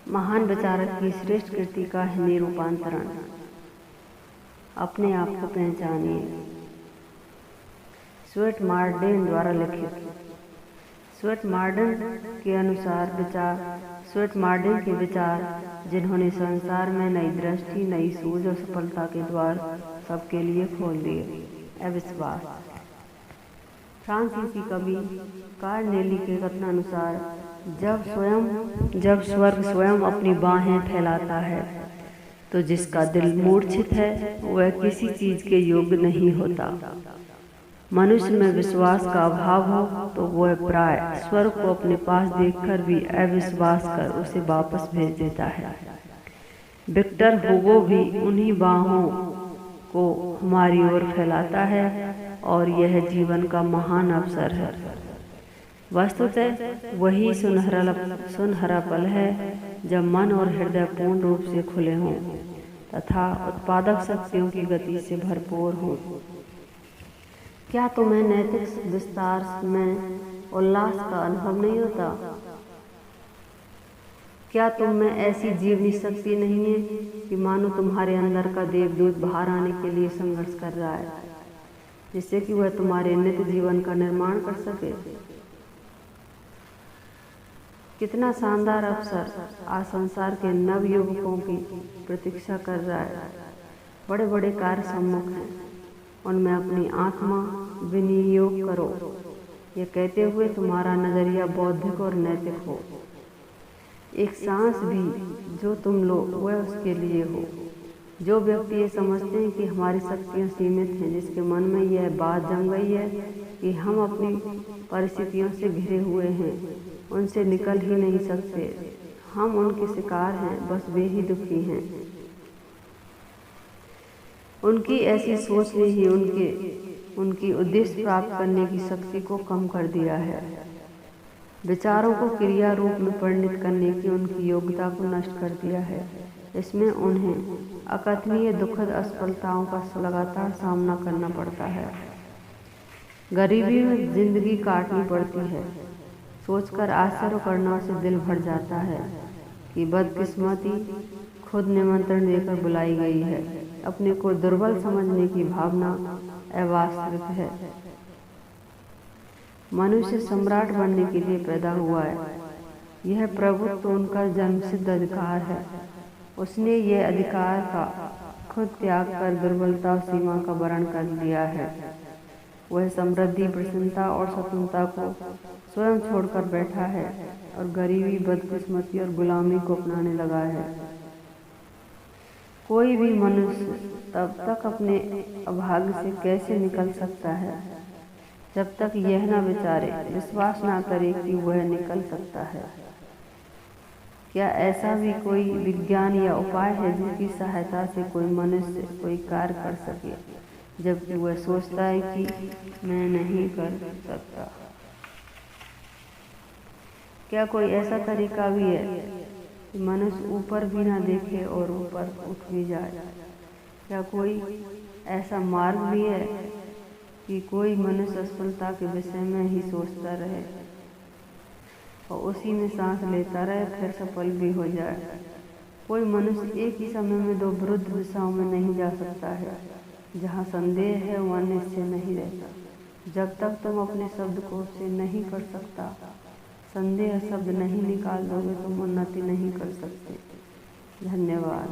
महान विचारक की श्रेष्ठ कृति का हिंदी रूपांतरण। अपने आप को पहचानिए। स्टुअर्ट मार्डेन द्वारा लिखित। स्टुअर्ट मार्डेन के अनुसार स्टुअर्ट मार्डेन के विचार, जिन्होंने संसार में नई दृष्टि, नई सूझ और सफलता के द्वार सबके लिए खोल दिए। अविश्वास। फ्रांसीसी कवि कार्नेली के कथनानुसार, जब स्वर्ग स्वयं अपनी बाहें फैलाता है तो जिसका दिल मूर्छित है वह किसी चीज के योग्य नहीं होता। मनुष्य में विश्वास का अभाव हो तो वह प्राय स्वर्ग को अपने पास देखकर भी अविश्वास कर उसे वापस भेज देता है। विक्टर हुगो भी उन्हीं बाहों को हमारी ओर फैलाता है और यह जीवन का महान अवसर है। वस्तुतः वही सुनहरा पल है जब मन और हृदय पूर्ण रूप से खुले हों तथा उत्पादक शक्तियों की गति से भरपूर हों। क्या तुम्हें नैतिक विस्तार में उल्लास का अनुभव नहीं होता? क्या तुम में ऐसी जीवनी शक्ति नहीं है कि मानो तुम्हारे अंदर का देवदूत बाहर आने के लिए संघर्ष कर रहा है, जिससे कि वह तुम्हारे नित्य जीवन का निर्माण कर सके? कितना शानदार अवसर आज संसार के नवयुवकों की प्रतीक्षा कर रहा है। बड़े बड़े कार्य सम्मुख हैं, उनमें अपनी आत्मा विनियोग करो, ये कहते हुए तुम्हारा नजरिया बौद्धिक और नैतिक हो। एक सांस भी जो तुम लो वह उसके लिए हो। जो व्यक्ति ये समझते हैं कि हमारी शक्तियाँ सीमित हैं, जिसके मन में यह बात जम गई है कि हम अपनी परिस्थितियों से घिरे हुए हैं, उनसे निकल ही नहीं सकते, हम उनके शिकार हैं, बस वे ही दुखी हैं। उनकी ऐसी सोच ने ही उनकी उद्देश्य प्राप्त करने की शक्ति को कम कर दिया है। विचारों को क्रिया रूप में परिणित करने की उनकी योग्यता को नष्ट कर दिया है। इसमें उन्हें अकथनीय दुखद असफलताओं का लगातार सामना करना पड़ता है। गरीबी में जिंदगी काटनी पड़ती है। सोचकर आश्चर्य करने से दिल भर जाता है कि बदकिस्मती खुद निमंत्रण देकर बुलाई गई है। अपने को दुर्बल समझने की भावना अवास्तविक है। मनुष्य सम्राट बनने के लिए पैदा हुआ है। यह प्रभुत्व उनका जन्मसिद्ध अधिकार है। उसने यह अधिकार का खुद त्याग कर दुर्बलता और सीमा का वर्ण कर लिया है। वह समृद्धि, प्रसन्नता और स्वतंत्रता को स्वयं छोड़कर बैठा है और गरीबी, बदकिस्मती और गुलामी को अपनाने लगा है। कोई भी मनुष्य तब तक अपने अभाग्य से कैसे निकल सकता है जब तक यह न विचारे, विश्वास न करे कि वह निकल सकता है। क्या ऐसा भी कोई विज्ञान या उपाय है जिसकी सहायता से कोई मनुष्य कोई कार्य कर सके जबकि वह सोचता है कि मैं नहीं कर सकता? क्या कोई ऐसा तरीका भी है कि मनुष्य ऊपर भी ना देखे और ऊपर उठ भी जाए? क्या कोई ऐसा मार्ग भी है कि कोई मनुष्य असफलता के विषय में ही सोचता रहे और उसी में सांस लेता रहे, फिर सफल भी हो जाए? कोई मनुष्य एक ही समय में दो विरुद्ध दिशाओं में नहीं जा सकता है। जहाँ संदेह है वहाँ निश्चय नहीं रहता। जब तक तुम अपने शब्दकोश से नहीं कर सकता, संदेह शब्द नहीं निकाल दोगे, तुम उन्नति नहीं कर सकते। धन्यवाद।